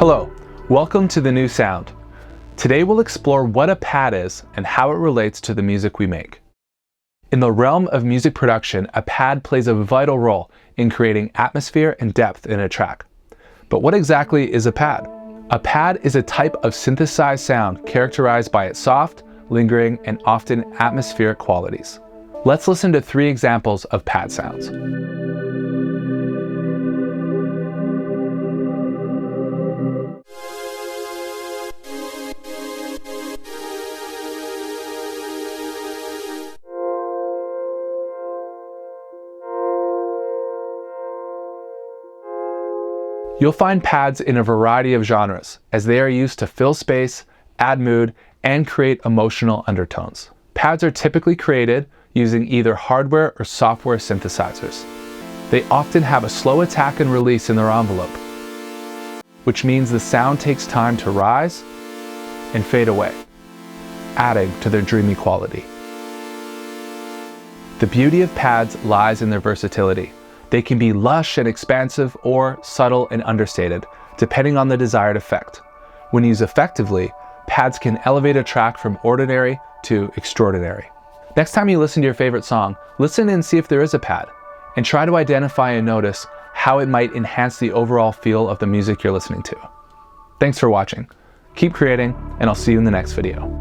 Hello, welcome to The New Sound. Today we'll explore what a pad is and how it relates to the music we make. In the realm of music production, a pad plays a vital role in creating atmosphere and depth in a track. But what exactly is a pad? A pad is a type of synthesized sound characterized by its soft, lingering, and often atmospheric qualities. Let's listen to 3 examples of pad sounds. You'll find pads in a variety of genres, as they are used to fill space, add mood, and create emotional undertones. Pads are typically created using either hardware or software synthesizers. They often have a slow attack and release in their envelope, which means the sound takes time to rise and fade away, adding to their dreamy quality. The beauty of pads lies in their versatility. They can be lush and expansive or subtle and understated, depending on the desired effect. When used effectively, pads can elevate a track from ordinary to extraordinary. Next time you listen to your favorite song, listen and see if there is a pad, and try to identify and notice how it might enhance the overall feel of the music you're listening to. Thanks for watching. Keep creating, and I'll see you in the next video.